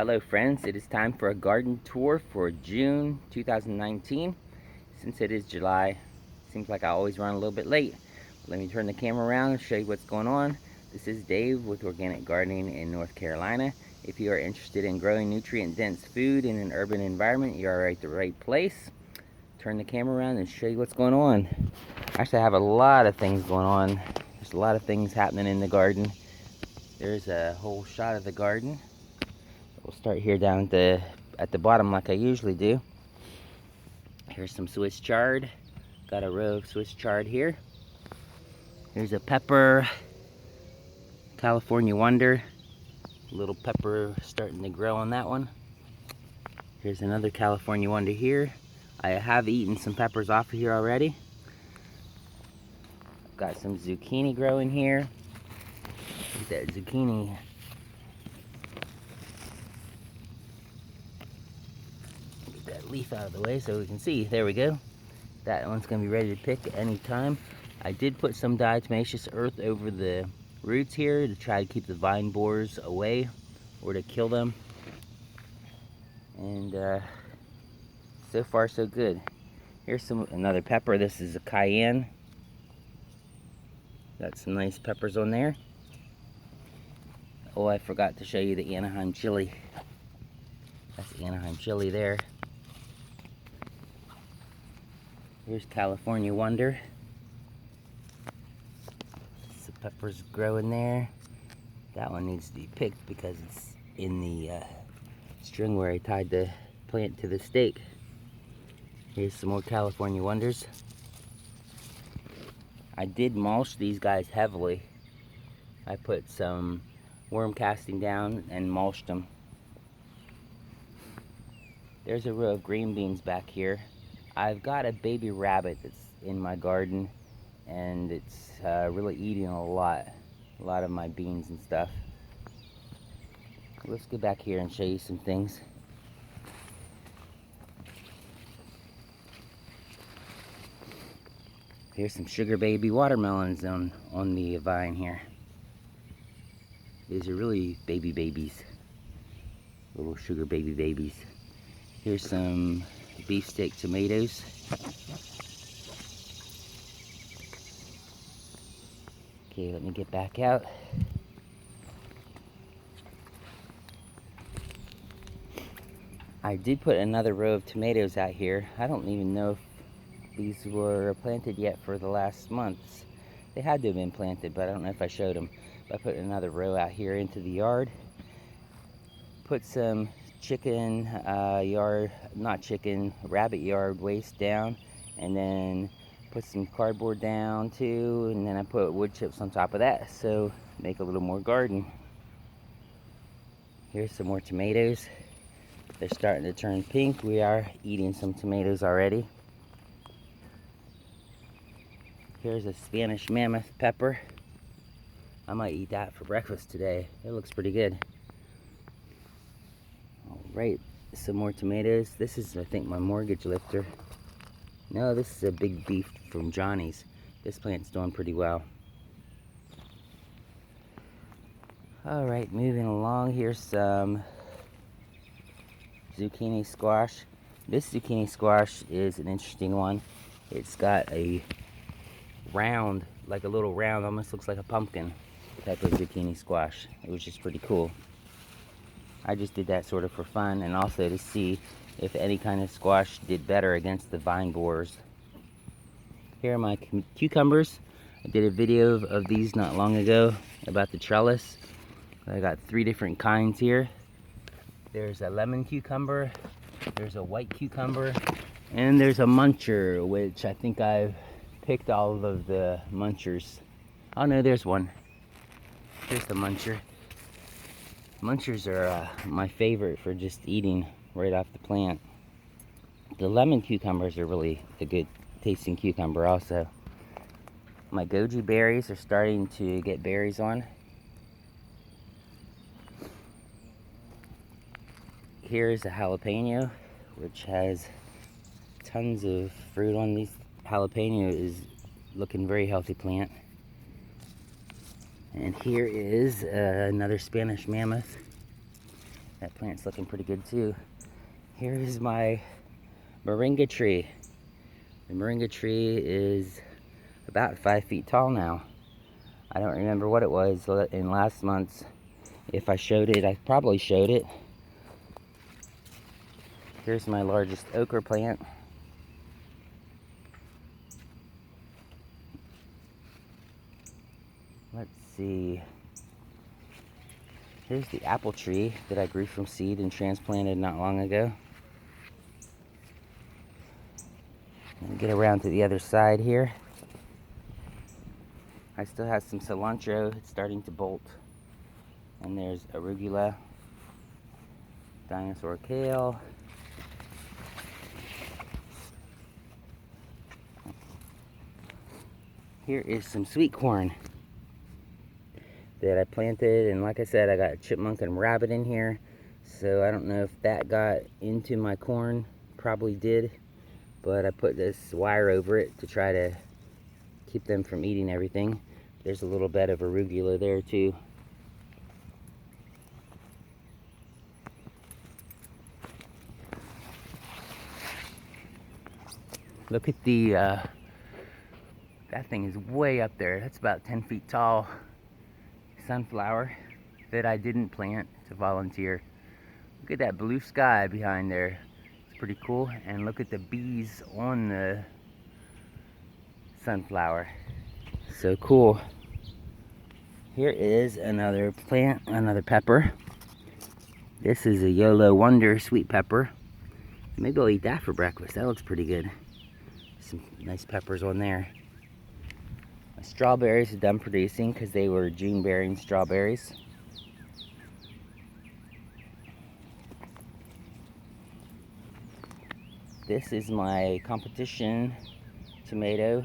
Hello friends, it is time for a garden tour for June 2019. Since it is July, seems like I always run a little bit late. Let me turn the camera around and show you what's going on. This is Dave with Organic Gardening in North Carolina. If you are interested in growing nutrient-dense food in an urban environment, you are at the right place. Turn the camera around and show you what's going on. Actually, I have a lot of things going on. There's a lot of things happening in the garden. There's a whole shot of the garden. We'll start here down at the bottom like I usually do. Here's some Swiss chard. Got a row of Swiss chard here. Here's a pepper, California Wonder. Little pepper starting to grow on that one. Here's another California Wonder here. I have eaten some peppers off of here already. Got some zucchini growing here. Look at that zucchini. Get that leaf out of the way so we can see. There we go. That one's going to be ready to pick at any time. I did put some diatomaceous earth over the roots here to try to keep the vine borers away or to kill them. And so far so good. Here's another pepper. This is a cayenne. Got some nice peppers on there. Oh, I forgot to show you the Anaheim chili. That's Anaheim chili there. Here's California Wonder. Some peppers growing there. That one needs to be picked because it's in the string where I tied the plant to the stake. Here's some more California Wonders. I did mulch these guys heavily. I put some worm casting down and mulched them. There's a row of green beans back here. I've got a baby rabbit that's in my garden, and it's really eating a lot of my beans and stuff. Let's go back here and show you some things. Here's some sugar baby watermelons on the vine here. These are really baby babies, little sugar baby babies. Here's some beefsteak tomatoes. Okay, let me get back out. I did put another row of tomatoes out here. I don't even know if these were planted yet for the last months. They had to have been planted, but I don't know if I showed them. But I put another row out here into the yard. Put some chicken rabbit yard waste down, and then put some cardboard down too, and then I put wood chips on top of that, so make a little more garden. Here's some more tomatoes. They're starting to turn pink. We are eating some tomatoes already. Here's a Spanish mammoth pepper. I might eat that for breakfast today. It looks pretty good. Alright, some more tomatoes. This is, I think, my mortgage lifter. No, this is a big beef from Johnny's. This plant's doing pretty well. Alright, moving along. Here's some zucchini squash. This zucchini squash is an interesting one. It's got a round, like a little round, almost looks like a pumpkin type of zucchini squash, which is pretty cool. I just did that sort of for fun, and also to see if any kind of squash did better against the vine borers. Here are my cucumbers. I did a video of these not long ago about the trellis. I got 3 different kinds here. There's a lemon cucumber, there's a white cucumber, and there's a muncher, which I think I've picked all of the munchers. Oh no, there's one. Here's the muncher. Munchers are my favorite for just eating right off the plant. The lemon cucumbers are really a good tasting cucumber also. My goji berries are starting to get berries on. Here's a jalapeno, which has tons of fruit on these. Jalapeno is looking very healthy plant. And here is another Spanish mammoth. That plant's looking pretty good too. Here is my moringa tree. The moringa tree is about 5 feet tall now. I don't remember what it was in last month's. If I showed it, I probably showed it. Here's my largest okra plant. Let's see. Here's the apple tree that I grew from seed and transplanted not long ago. And get around to the other side here. I still have some cilantro. It's starting to bolt. And there's arugula, dinosaur kale. Here is some sweet corn that I planted, and like I said, I got chipmunk and rabbit in here, so I don't know if that got into my corn. Probably did, but I put this wire over it to try to keep them from eating everything. There's a little bed of arugula there too. Look at the that thing is way up there. That's about 10 feet tall. Sunflower that I didn't plant, to volunteer. Look at that blue sky behind there. It's pretty cool. And look at the bees on the sunflower. So cool. Here is another plant, another pepper. This is a YOLO Wonder sweet pepper. Maybe I'll eat that for breakfast. That looks pretty good. Some nice peppers on there. My strawberries are done producing because they were June bearing strawberries. This is my competition tomato.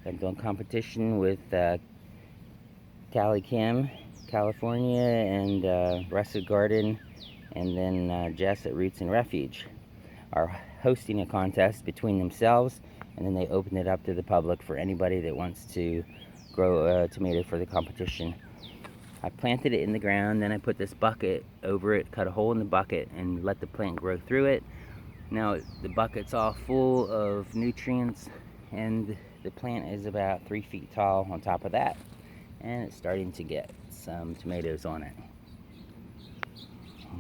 I'm doing competition with Cali Kim, California, and Russet Garden, and then Jess at Roots and Refuge are hosting a contest between themselves, and then they open it up to the public for anybody that wants to grow a tomato for the competition. I planted it in the ground, then I put this bucket over it, cut a hole in the bucket, and let the plant grow through it. Now the bucket's all full of nutrients, and the plant is about 3 feet tall on top of that, and it's starting to get some tomatoes on it.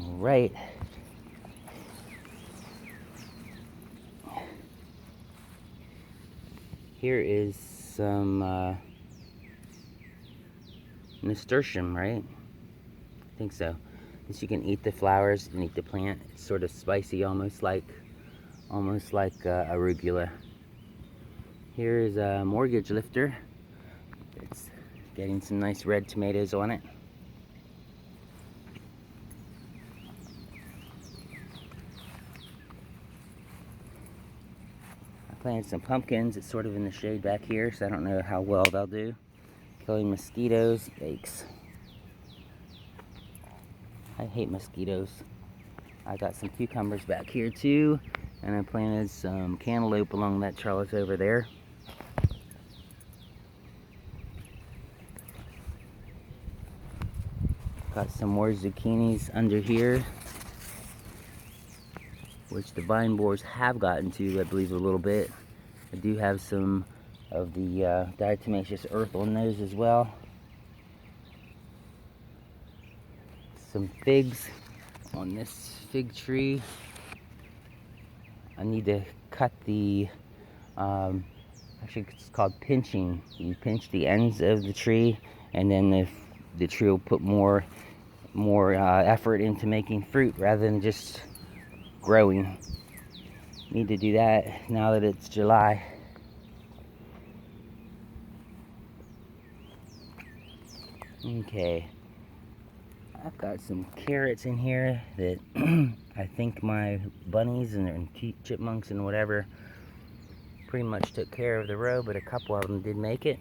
All right. Here is some nasturtium, right? I think so. This you can eat the flowers and eat the plant. It's sort of spicy, almost like arugula. Here is a mortgage lifter. It's getting some nice red tomatoes on it. I planted some pumpkins. It's sort of in the shade back here, so I don't know how well they'll do. Killing mosquitoes, yikes. I hate mosquitoes. I got some cucumbers back here too, and I planted some cantaloupe along that trellis over there. Got some more zucchinis under here, which the vine borers have gotten to, I believe, a little bit. I do have some of the diatomaceous earth on those as well. Some figs on this fig tree. I need to cut the, actually it's called pinching. You pinch the ends of the tree, and then the tree will put more effort into making fruit rather than just growing. Need to do that now that it's July. Okay. I've got some carrots in here that I think my bunnies and chipmunks and whatever pretty much took care of the row, but a couple of them did make it.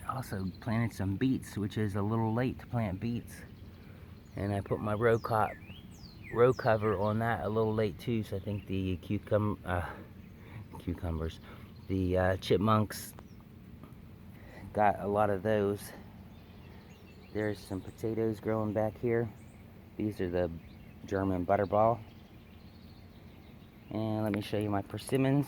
Also planted some beets, which is a little late to plant beets. And I put my row cover on that a little late too, so I think the cucumbers, the chipmunks got a lot of those. There's some potatoes growing back here. These are the German Butterball. And let me show you my persimmons.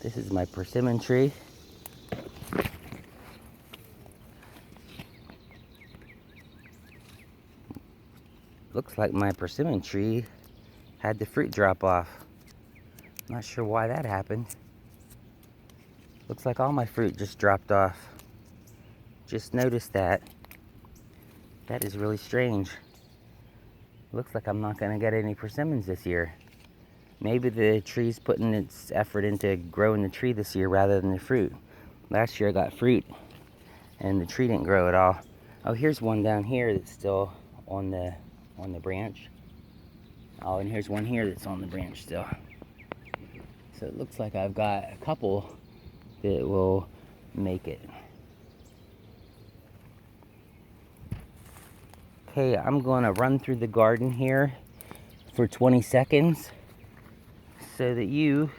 This is my persimmon tree. Looks like my persimmon tree had the fruit drop off. Not sure why that happened. Looks like all my fruit just dropped off. Just noticed that. That is really strange. Looks like I'm not gonna get any persimmons this year. Maybe the tree's putting its effort into growing the tree this year rather than the fruit. Last year I got fruit and the tree didn't grow at all. Oh, here's one down here that's still on the branch. Oh, and here's one here that's on the branch still. So it looks like I've got a couple that will make it. Okay, I'm gonna run through the garden here for 20 seconds so that you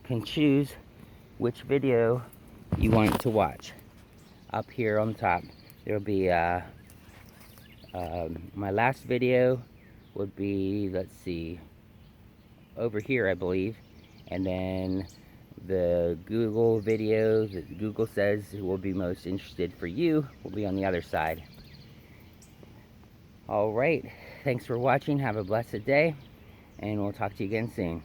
can choose which video you want to watch. Up here on top, there'll be my last video would be, let's see, over here I believe, and then the Google video that Google says will be most interested for you will be on the other side. Alright, thanks for watching, have a blessed day, and we'll talk to you again soon.